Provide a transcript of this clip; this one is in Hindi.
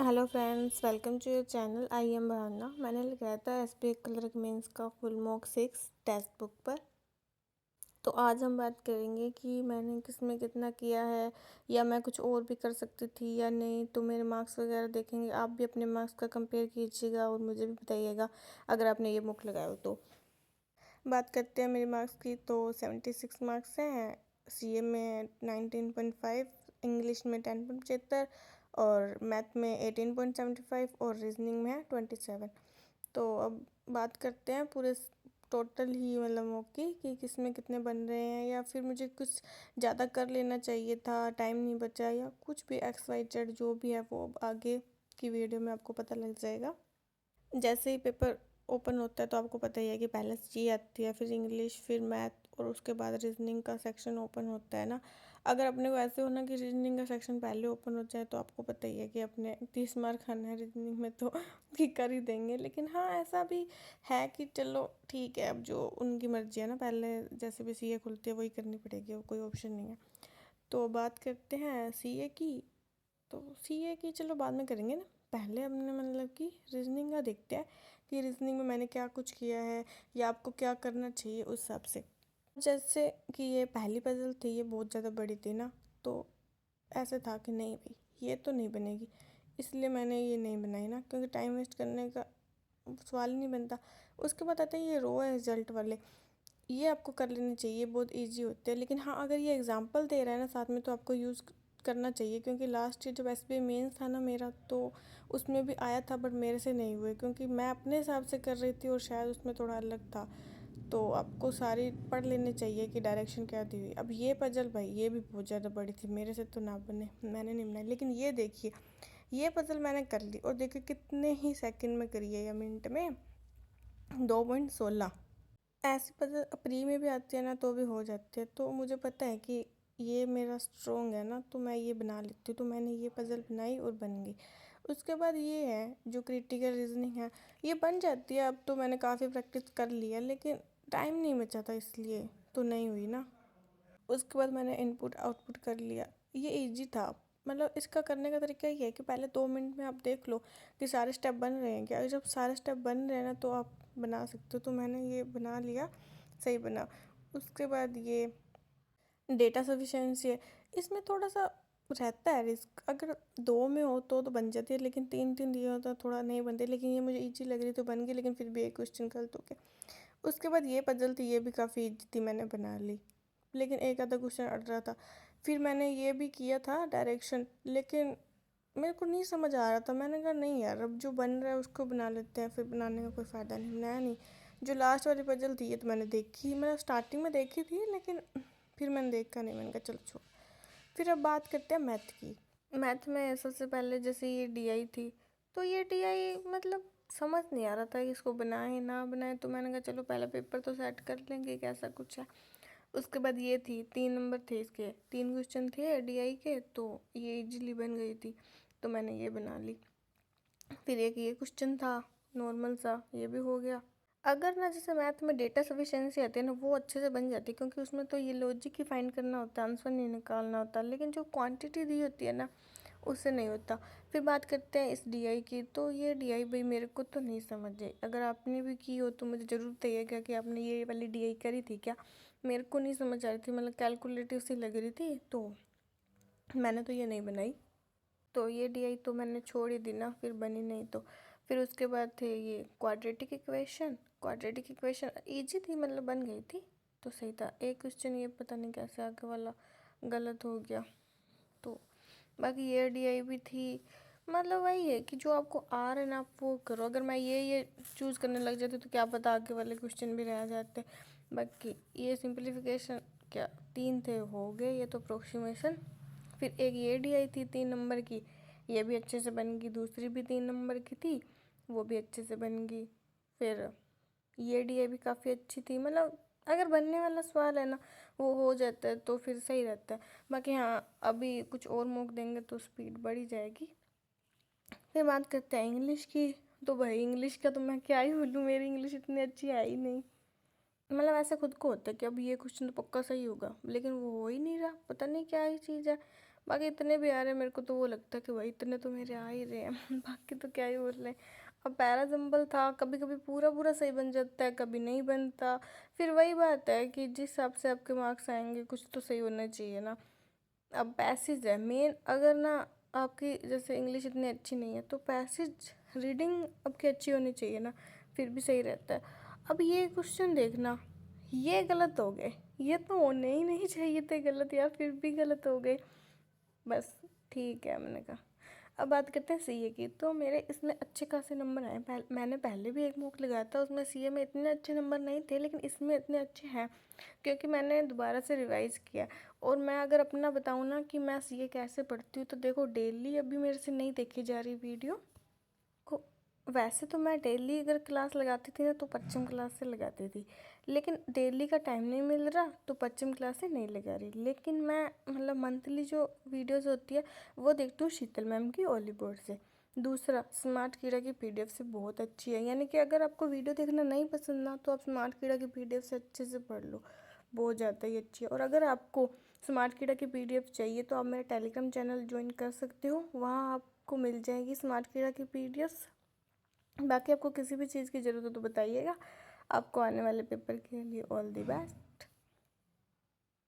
Hello friends, welcome to your channel. I am Bhavna. मैंने लगाया था एसबीआई क्लर्क मेंस का फुल मॉक 6 टेक्स्ट बुक पर। तो आज हम बात करेंगे कि मैंने किसमें कितना किया है या मैं कुछ और भी कर सकती थी या नहीं। तो मेरे मार्क्स वगैरह देखेंगे, आप भी अपने मार्क्स का कंपेयर कीजिएगा और मुझे भी बताइएगा अगर आपने ये बुक लगाया हो तो। बात करते हैं मेरे मार्क्स की। तो 76 मार्क्स हैं। सीए में 19.5, इंग्लिश में 10.75 और मैथ में 18.75 और रीजनिंग में है 27। तो अब बात करते हैं पूरे टोटल ही मतलब मॉक की कि किस में कितने बन रहे हैं, या फिर मुझे कुछ ज़्यादा कर लेना चाहिए था, टाइम नहीं बचा, या कुछ भी एक्स वाई जेड जो भी है वो अब आगे की वीडियो में आपको पता लग जाएगा। जैसे ही पेपर ओपन होता है तो आपको पता ही है कि पहले जी आती है, फिर इंग्लिश, फिर मैथ और उसके बाद रीजनिंग का सेक्शन ओपन होता है ना। अगर अपने को ऐसे होना कि रीजनिंग का सेक्शन पहले ओपन हो जाए तो आपको पता ही है कि अपने 30 मार्क खाना है रीजनिंग में तो कि कर ही देंगे। लेकिन हाँ, ऐसा भी है कि चलो ठीक है, अब जो उनकी मर्जी है ना, पहले जैसे भी सीए खुलती है वही करनी पड़ेगी, वो कोई ऑप्शन नहीं है। तो बात करते हैं सीए की। तो सीए की चलो बाद में करेंगे ना, पहले हमने मतलब कि रीजनिंग का देखते हैं कि रीजनिंग में मैंने क्या कुछ किया है या आपको क्या करना चाहिए उस हिसाब से। जैसे कि ये पहली पजल थी, ये बहुत ज़्यादा बड़ी थी ना, तो ऐसे था कि नहीं भाई ये तो नहीं बनेगी, इसलिए मैंने ये नहीं बनाई ना, क्योंकि टाइम वेस्ट करने का सवाल ही नहीं बनता। उसके बाद आता है ये रो है रिजल्ट वाले, ये आपको कर लेने चाहिए, बहुत इजी होते हैं। लेकिन हाँ, अगर ये एग्जांपल दे रहा है ना साथ में तो आपको यूज़ करना चाहिए, क्योंकि लास्ट ईयर जब एसबीआई मेंस था ना मेरा, तो उसमें भी आया था बट मेरे से नहीं हुए, क्योंकि मैं अपने हिसाब से कर रही थी और शायद उसमें थोड़ा अलग था। तो आपको सारी पढ़ लेने चाहिए कि डायरेक्शन क्या दी हुई। अब ये पजल भाई ये भी बहुत ज़्यादा बड़ी थी, मेरे से तो ना बने, मैंने नहीं बनाई। लेकिन ये देखिए, ये पजल मैंने कर ली और देखिए कितने ही सेकंड में करी है, या मिनट में 2.16। ऐसी पजल प्री में भी आती है ना तो भी हो जाती है। तो मुझे पता है कि ये मेरा स्ट्रोंग है ना, तो मैं ये बना लेती हूँ। तो मैंने ये पजल बनाई और बन गई। उसके बाद ये है जो क्रिटिकल रीजनिंग है, ये बन जाती है। अब तो मैंने काफ़ी प्रैक्टिस कर लिया, लेकिन टाइम नहीं बचा था इसलिए तो नहीं हुई ना। उसके बाद मैंने इनपुट आउटपुट कर लिया, ये इजी था। मतलब इसका करने का तरीका ये है कि पहले 2 मिनट में आप देख लो कि सारे स्टेप बन रहे हैं क्या। जब सारे स्टेप बन रहे हैं ना तो आप बना सकते हो। तो मैंने ये बना लिया, सही बना। उसके बाद ये डेटा सफिशिएंसी है, इसमें थोड़ा सा रहता है रिस्क। अगर दो में हो तो बन जाती है, लेकिन तीन तीन दिए हो तो थोड़ा नहीं बनती। लेकिन ये मुझे ईजी लग रही तो बन गई, लेकिन फिर भी एक क्वेश्चन गलत हो गया। उसके बाद ये पजल थी, ये भी काफ़ी ईजी थी, मैंने बना ली, लेकिन एक आधा क्वेश्चन अड़ रहा था। फिर मैंने ये भी किया था डायरेक्शन, लेकिन मेरे को नहीं समझ आ रहा था। मैंने कहा नहीं यार, अब जो बन रहा है उसको बना लेते हैं, फिर बनाने का कोई फ़ायदा नहीं, बनाया नहीं। जो लास्ट वाली पजल थी ये तो मैंने देखी, मतलब स्टार्टिंग में देखी थी, लेकिन फिर मैंने देखा नहीं, मैंने कहा चलो छोड़। फिर अब बात करते हैं मैथ की। मैथ में सबसे पहले जैसे ये डीआई थी, तो ये डीआई मतलब समझ नहीं आ रहा था कि इसको बनाए ना बनाए। तो मैंने कहा चलो पहले पेपर तो सेट कर लेंगे कैसा कुछ है। उसके बाद ये थी, 3 नंबर थे इसके, 3 क्वेश्चन थे डीआई के, तो ये इजीली बन गई थी, तो मैंने ये बना ली। फिर एक ये क्वेश्चन था नॉर्मल सा, ये भी हो गया। अगर ना जैसे मैथ में डेटा सफिशिएंसी आती है ना, वो अच्छे से बन जाती है, क्योंकि उसमें तो ये लॉजिक ही फाइंड करना होता है, आंसर नहीं निकालना होता। लेकिन जो क्वांटिटी दी होती है ना, उससे नहीं होता। फिर बात करते हैं इस डीआई की। तो ये डीआई भाई मेरे को तो नहीं समझ आई, अगर आपने भी की हो तो मुझे ज़रूर बताइएगा कि आपने ये वाली डीआई करी थी क्या। मेरे को नहीं समझ आ रही थी, मतलब कैलकुलेटिव सी लग रही थी, तो मैंने तो ये नहीं बनाई। तो ये डीआई तो मैंने छोड़ ही दी ना, फिर बनी नहीं। तो फिर उसके बाद थे ये quadratic equation. Quadratic equation easy थी, मतलब बन गई थी, तो सही था। एक क्वेश्चन ये पता नहीं कैसे आगे वाला गलत हो गया। तो बाकी ये डीआई भी थी। मतलब वही है कि जो आपको आ रहा है ना आप वो करो। अगर मैं ये चूज़ करने लग जाती तो क्या पता आगे वाले क्वेश्चन भी रह जाते। बाकी ये सिंप्लीफिकेशन क्या 3 थे, हो गए ये तो अप्रोक्सीमेशन। फिर एक ये डीआई थी 3 नंबर की, ये भी अच्छे से बन गई। दूसरी भी 3 नंबर की थी, वो भी अच्छे से बन गई। फिर ये डीआई भी काफ़ी अच्छी थी। मतलब अगर बनने वाला सवाल है ना वो हो जाता है तो फिर सही रहता है। बाकी हाँ, अभी कुछ और मौक देंगे तो स्पीड बढ़ी जाएगी। फिर बात करते हैं इंग्लिश की। तो भाई इंग्लिश का तो मैं क्या ही बोलूँ, मेरी इंग्लिश इतनी अच्छी है ही नहीं। मतलब ऐसे खुद को होता है कि अब ये क्वेश्चन तो पक्का सही होगा, लेकिन वो हो ही नहीं रहा, पता नहीं क्या ही चीज़ है। बाकी इतने भी आ रहे हैं मेरे को तो वो लगता है कि भाई इतने तो मेरे आ ही रहे हैं बाकी तो क्या ही बोल रहे हैं। अब पैरा सिंपल था, कभी कभी पूरा पूरा सही बन जाता है, कभी नहीं बनता। फिर वही बात है कि जिस हिसाब से आपके मार्क्स आएंगे कुछ तो सही होना चाहिए ना। अब पैसेज है मेन, अगर ना आपकी जैसे इंग्लिश इतनी अच्छी नहीं है तो पैसेज रीडिंग आपकी अच्छी होनी चाहिए ना, फिर भी सही रहता है। अब ये क्वेश्चन देखना, ये गलत हो गए, ये तो होने ही नहीं चाहिए थे गलत यार, फिर भी गलत हो गए। बस ठीक है, मैंने कहा। अब बात करते हैं सीए की। तो मेरे इसमें अच्छे खासे नंबर आए। मैंने पहले भी एक मॉक लगाया था, उसमें सीए में इतने अच्छे नंबर नहीं थे, लेकिन इसमें इतने अच्छे हैं क्योंकि मैंने दोबारा से रिवाइज़ किया। और मैं अगर अपना बताऊँ ना कि मैं सीए कैसे पढ़ती हूँ, तो देखो डेली अभी मेरे से नहीं देखी जा रही वीडियो को। वैसे तो मैं डेली अगर क्लास लगाती थी ना तो पश्चिम क्लास से लगाती थी, लेकिन डेली का टाइम नहीं मिल रहा तो पश्चिम क्लास से नहीं लगा रही। लेकिन मैं मतलब मंथली जो वीडियोस होती है वो देखती हूँ शीतल मैम की ओली बोर्ड से। दूसरा, स्मार्ट कीड़ा की पीडीएफ से बहुत अच्छी है, यानी कि अगर आपको वीडियो देखना नहीं पसंद ना तो आप स्मार्ट कीड़ा की पीडीएफ से अच्छे से पढ़ लो, बहुत ज़्यादा ही अच्छी है। और अगर आपको स्मार्ट कीड़ा की पीडीएफ चाहिए तो आप मेरा टेलीग्राम चैनल ज्वाइन कर सकते हो, वहाँ आपको मिल जाएगी स्मार्ट कीड़ा की पीडीएफ। बाकी आपको किसी भी चीज़ की ज़रूरत हो तो बताइएगा। आपको आने वाले पेपर के लिए ऑल द बेस्ट।